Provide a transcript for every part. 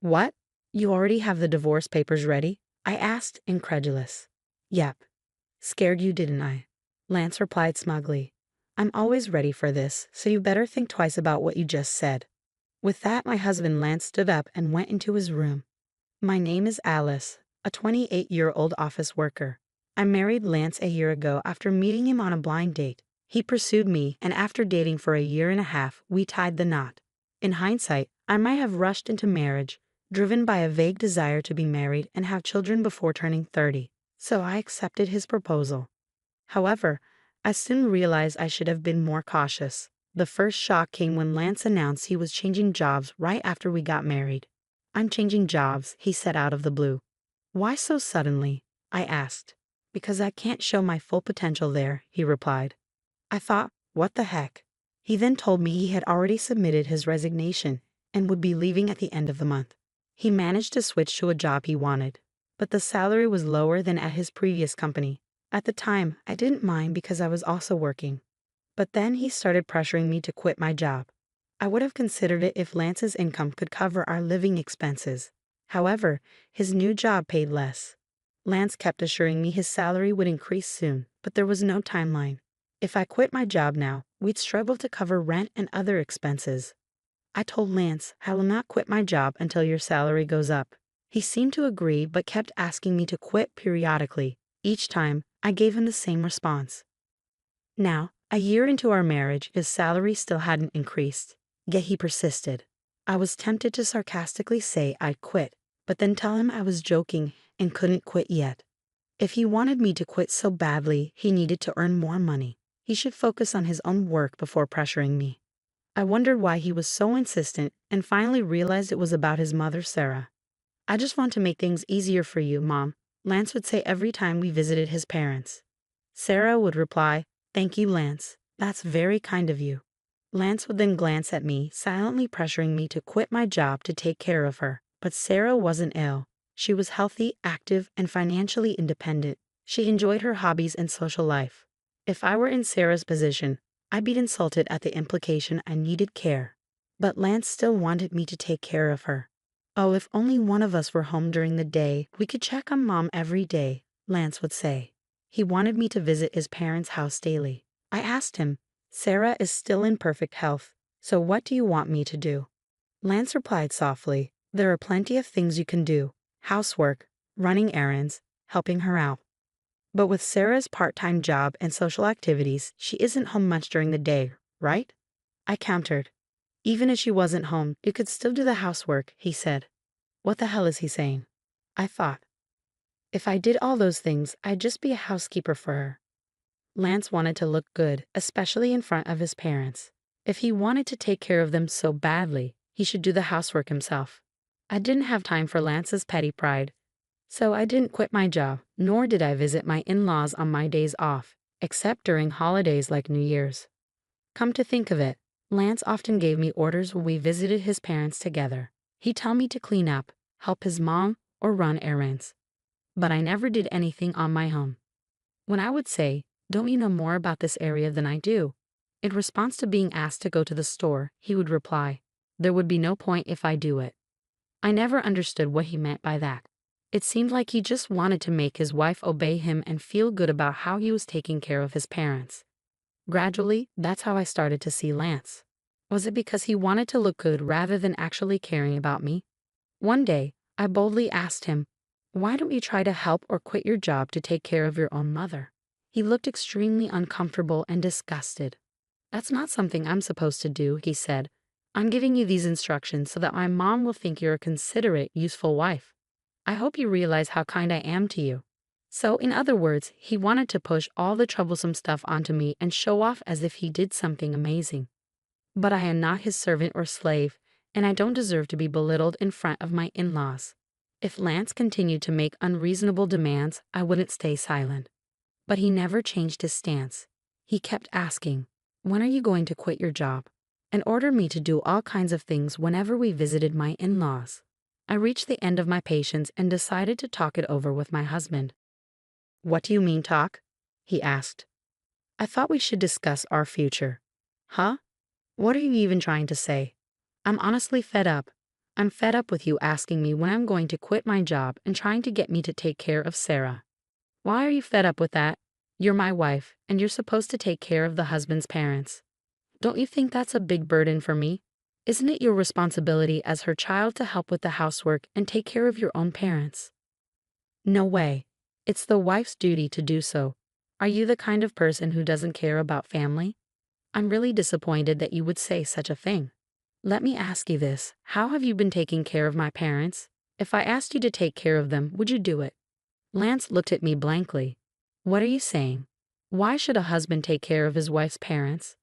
What? You already have the divorce papers ready? I asked, incredulous. Yep. Scared you, didn't I? Lance replied smugly. I'm always ready for this, so you better think twice about what you just said. With that, my husband Lance stood up and went into his room. My name is Alice, a 28-year-old office worker. I married Lance a year ago after meeting him on a blind date. He pursued me, and after dating for a year and a half, we tied the knot. In hindsight, I might have rushed into marriage, driven by a vague desire to be married and have children before turning 30, so I accepted his proposal. However, I soon realized I should have been more cautious. The first shock came when Lance announced he was changing jobs right after we got married. I'm changing jobs, he said out of the blue. Why so suddenly? I asked. Because I can't show my full potential there, he replied. I thought, what the heck? He then told me he had already submitted his resignation and would be leaving at the end of the month. He managed to switch to a job he wanted, but the salary was lower than at his previous company. At the time, I didn't mind because I was also working. But then he started pressuring me to quit my job. I would have considered it if Lance's income could cover our living expenses. However, his new job paid less. Lance kept assuring me his salary would increase soon, but there was no timeline. If I quit my job now, we'd struggle to cover rent and other expenses. I told Lance, I will not quit my job until your salary goes up. He seemed to agree but kept asking me to quit periodically. Each time, I gave him the same response. Now, a year into our marriage, his salary still hadn't increased, yet he persisted. I was tempted to sarcastically say I'd quit, but then tell him I was joking and couldn't quit yet. If he wanted me to quit so badly, he needed to earn more money. He should focus on his own work before pressuring me. I wondered why he was so insistent and finally realized it was about his mother, Sarah. I just want to make things easier for you, Mom, Lance would say every time we visited his parents. Sarah would reply, Thank you, Lance. That's very kind of you. Lance would then glance at me, silently pressuring me to quit my job to take care of her. But Sarah wasn't ill. She was healthy, active, and financially independent. She enjoyed her hobbies and social life. If I were in Sarah's position, I'd be insulted at the implication I needed care. But Lance still wanted me to take care of her. Oh, if only one of us were home during the day, we could check on Mom every day, Lance would say. He wanted me to visit his parents' house daily. I asked him, Sarah is still in perfect health, so what do you want me to do? Lance replied softly, There are plenty of things you can do. Housework, running errands, helping her out. But with Sarah's part-time job and social activities, she isn't home much during the day, right? I countered. Even if she wasn't home, you could still do the housework, he said. What the hell is he saying? I thought. If I did all those things, I'd just be a housekeeper for her. Lance wanted to look good, especially in front of his parents. If he wanted to take care of them so badly, he should do the housework himself. I didn't have time for Lance's petty pride, so I didn't quit my job, nor did I visit my in-laws on my days off, except during holidays like New Year's. Come to think of it, Lance often gave me orders when we visited his parents together. He'd tell me to clean up, help his mom, or run errands. But I never did anything on my own. When I would say, Don't you know more about this area than I do? In response to being asked to go to the store, he would reply, There would be no point if I do it. I never understood what he meant by that. It seemed like he just wanted to make his wife obey him and feel good about how he was taking care of his parents. Gradually, that's how I started to see Lance. Was it because he wanted to look good rather than actually caring about me? One day, I boldly asked him, Why don't you try to help or quit your job to take care of your own mother? He looked extremely uncomfortable and disgusted. That's not something I'm supposed to do, he said. I'm giving you these instructions so that my mom will think you're a considerate, useful wife. I hope you realize how kind I am to you. So, in other words, he wanted to push all the troublesome stuff onto me and show off as if he did something amazing. But I am not his servant or slave, and I don't deserve to be belittled in front of my in-laws. If Lance continued to make unreasonable demands, I wouldn't stay silent. But he never changed his stance. He kept asking, When are you going to quit your job? And ordered me to do all kinds of things whenever we visited my in-laws. I reached the end of my patience and decided to talk it over with my husband. What do you mean talk? He asked. I thought we should discuss our future. Huh? What are you even trying to say? I'm honestly fed up. I'm fed up with you asking me when I'm going to quit my job and trying to get me to take care of Sarah. Why are you fed up with that? You're my wife, and you're supposed to take care of the husband's parents. Don't you think that's a big burden for me? Isn't it your responsibility as her child to help with the housework and take care of your own parents? No way. It's the wife's duty to do so. Are you the kind of person who doesn't care about family? I'm really disappointed that you would say such a thing. Let me ask you this. How have you been taking care of my parents? If I asked you to take care of them, would you do it? Lance looked at me blankly. What are you saying? Why should a husband take care of his wife's parents?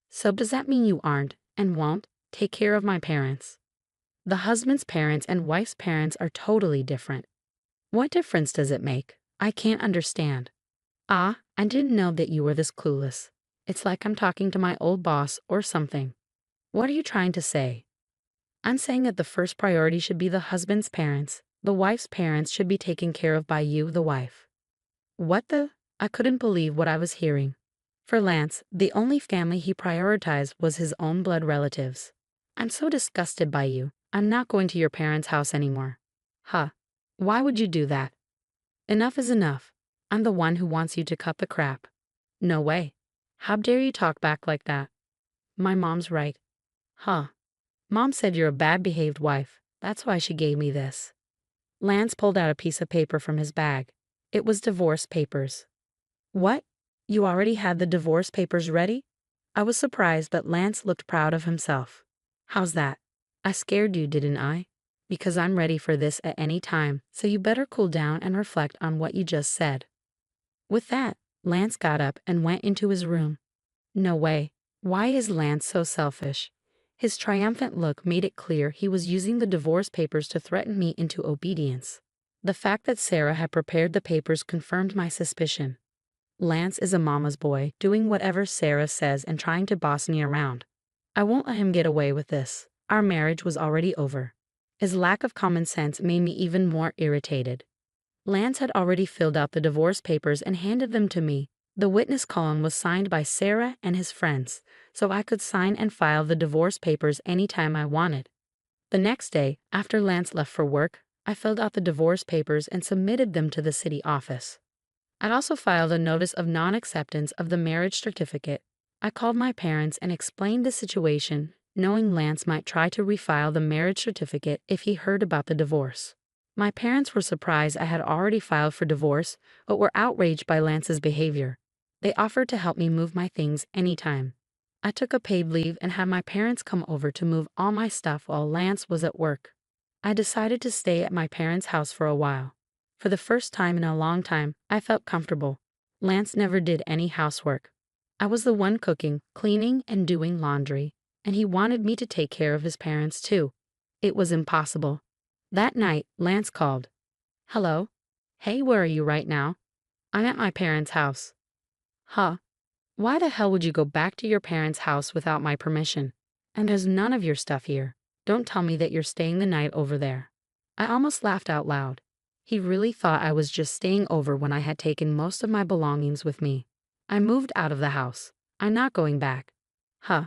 So does that mean you aren't, and won't, take care of my parents? The husband's parents and wife's parents are totally different. What difference does it make? I can't understand. Ah, I didn't know that you were this clueless. It's like I'm talking to my old boss or something. What are you trying to say? I'm saying that the first priority should be the husband's parents. The wife's parents should be taken care of by you, the wife. What the? I couldn't believe what I was hearing. For Lance, the only family he prioritized was his own blood relatives. I'm so disgusted by you. I'm not going to your parents' house anymore. Huh. Why would you do that? Enough is enough. I'm the one who wants you to cut the crap. No way. How dare you talk back like that? My mom's right. Huh. Mom said you're a bad-behaved wife. That's why she gave me this. Lance pulled out a piece of paper from his bag. It was divorce papers. What? You already had the divorce papers ready? I was surprised, but Lance looked proud of himself. How's that? I scared you, didn't I? Because I'm ready for this at any time, so you better cool down and reflect on what you just said. With that, Lance got up and went into his room. No way. Why is Lance so selfish? His triumphant look made it clear he was using the divorce papers to threaten me into obedience. The fact that Sarah had prepared the papers confirmed my suspicion. Lance is a mama's boy, doing whatever Sarah says and trying to boss me around. I won't let him get away with this. Our marriage was already over. His lack of common sense made me even more irritated. Lance had already filled out the divorce papers and handed them to me. The witness column was signed by Sarah and his friends, so I could sign and file the divorce papers anytime I wanted. The next day, after Lance left for work, I filled out the divorce papers and submitted them to the city office. I'd also filed a notice of non-acceptance of the marriage certificate. I called my parents and explained the situation, knowing Lance might try to refile the marriage certificate if he heard about the divorce. My parents were surprised I had already filed for divorce, but were outraged by Lance's behavior. They offered to help me move my things anytime. I took a paid leave and had my parents come over to move all my stuff while Lance was at work. I decided to stay at my parents' house for a while. For the first time in a long time, I felt comfortable. Lance never did any housework. I was the one cooking, cleaning, and doing laundry, and he wanted me to take care of his parents too. It was impossible. That night, Lance called. Hello? Hey, where are you right now? I'm at my parents' house. Huh? Why the hell would you go back to your parents' house without my permission? And there's none of your stuff here. Don't tell me that you're staying the night over there. I almost laughed out loud. He really thought I was just staying over when I had taken most of my belongings with me. I moved out of the house. I'm not going back. Huh?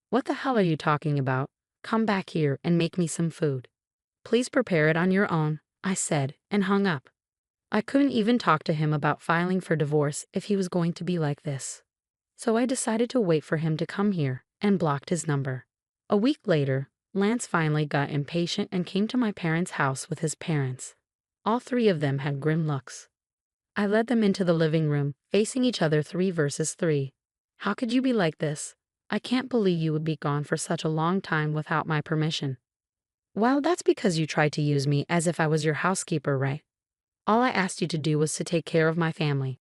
What the hell are you talking about? Come back here and make me some food. Please prepare it on your own, I said, and hung up. I couldn't even talk to him about filing for divorce if he was going to be like this. So I decided to wait for him to come here and blocked his number. A week later, Lance finally got impatient and came to my parents' house with his parents. All three of them had grim looks. I led them into the living room, facing each other 3 versus 3. How could you be like this? I can't believe you would be gone for such a long time without my permission. Well, that's because you tried to use me as if I was your housekeeper, right? All I asked you to do was to take care of my family.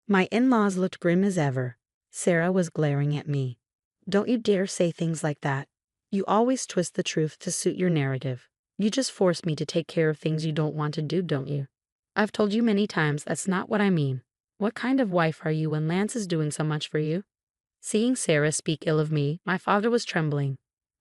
My in-laws looked grim as ever. Sarah was glaring at me. Don't you dare say things like that. You always twist the truth to suit your narrative. You just force me to take care of things you don't want to do, don't you? I've told you many times that's not what I mean. What kind of wife are you when Lance is doing so much for you? Seeing Sarah speak ill of me, my father was trembling.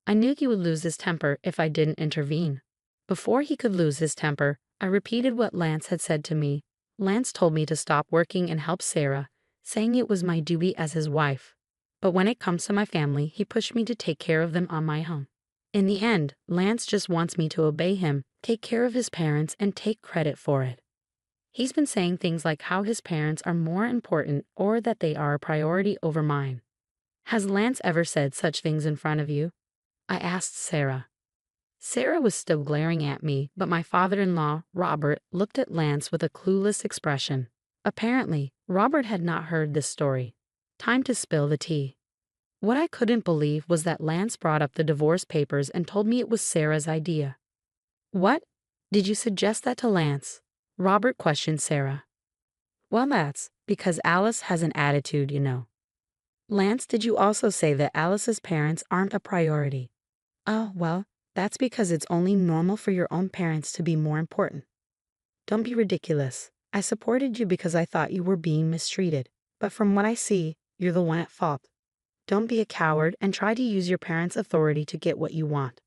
I knew he would lose his temper if I didn't intervene. Before he could lose his temper, I repeated what Lance had said to me. Lance told me to stop working and help Sarah, saying it was my duty as his wife. But when it comes to my family, he pushed me to take care of them on my own. In the end, Lance just wants me to obey him, take care of his parents, and take credit for it. He's been saying things like how his parents are more important or that they are a priority over mine. Has Lance ever said such things in front of you? I asked Sarah. Sarah was still glaring at me, but my father-in-law, Robert, looked at Lance with a clueless expression. Apparently, Robert had not heard this story. Time to spill the tea. What I couldn't believe was that Lance brought up the divorce papers and told me it was Sarah's idea. What? Did you suggest that to Lance? Robert questioned Sarah. Well, that's because Alice has an attitude, you know. Lance, did you also say that Alice's parents aren't a priority? Oh, well, that's because it's only normal for your own parents to be more important. Don't be ridiculous. I supported you because I thought you were being mistreated, but from what I see, you're the one at fault. Don't be a coward and try to use your parents' authority to get what you want.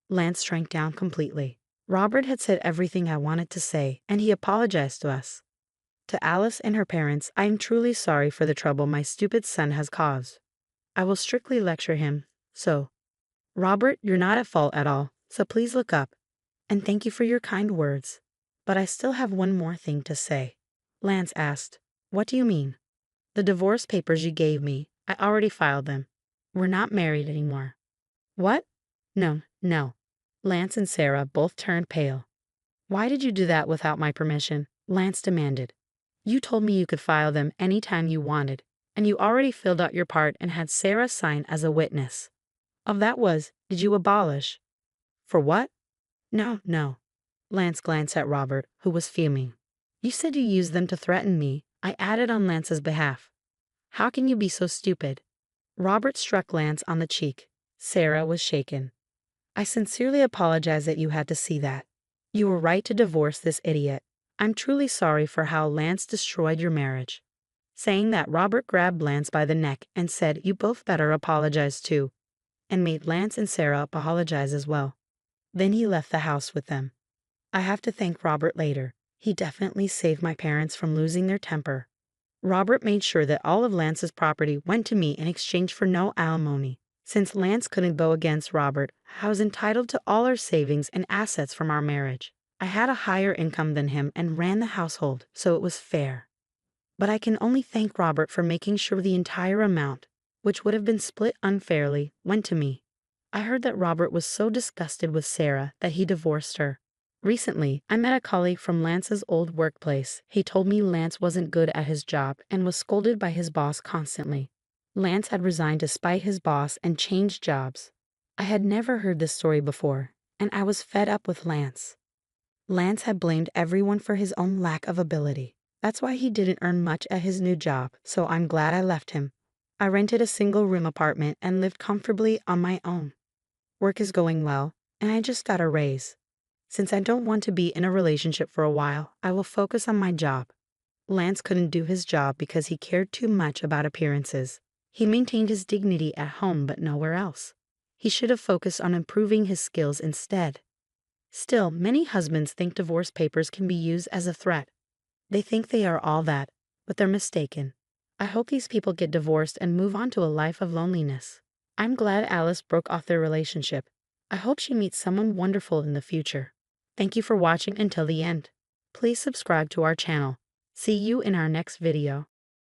Lance shrank down completely. Robert had said everything I wanted to say, and he apologized to us. To Alice and her parents, I am truly sorry for the trouble my stupid son has caused. I will strictly lecture him, so. Robert, you're not at fault at all, so please look up. And thank you for your kind words. But I still have one more thing to say. Lance asked, What do you mean? The divorce papers you gave me, I already filed them. We're not married anymore. What? No. Lance and Sarah both turned pale. Why did you do that without my permission? Lance demanded. You told me you could file them anytime you wanted, and you already filled out your part and had Sarah sign as a witness. Of that was, did you abolish? For what? No. Lance glanced at Robert, who was fuming. You said you used them to threaten me. I added on Lance's behalf. How can you be so stupid? Robert struck Lance on the cheek. Sarah was shaken. I sincerely apologize that you had to see that. You were right to divorce this idiot. I'm truly sorry for how Lance destroyed your marriage. Saying that, Robert grabbed Lance by the neck and said, You both better apologize too, and made Lance and Sarah apologize as well. Then he left the house with them. I have to thank Robert later. He definitely saved my parents from losing their temper. Robert made sure that all of Lance's property went to me in exchange for no alimony. Since Lance couldn't go against Robert, I was entitled to all our savings and assets from our marriage. I had a higher income than him and ran the household, so it was fair. But I can only thank Robert for making sure the entire amount, which would have been split unfairly, went to me. I heard that Robert was so disgusted with Sarah that he divorced her. Recently, I met a colleague from Lance's old workplace. He told me Lance wasn't good at his job and was scolded by his boss constantly. Lance had resigned to spite his boss and changed jobs. I had never heard this story before, and I was fed up with Lance. Lance had blamed everyone for his own lack of ability. That's why he didn't earn much at his new job, so I'm glad I left him. I rented a single-room apartment and lived comfortably on my own. Work is going well, and I just got a raise. Since I don't want to be in a relationship for a while, I will focus on my job. Lance couldn't do his job because he cared too much about appearances. He maintained his dignity at home but nowhere else. He should have focused on improving his skills instead. Still, many husbands think divorce papers can be used as a threat. They think they are all that, but they're mistaken. I hope these people get divorced and move on to a life of loneliness. I'm glad Alice broke off their relationship. I hope she meets someone wonderful in the future. Thank you for watching until the end. Please subscribe to our channel. See you in our next video.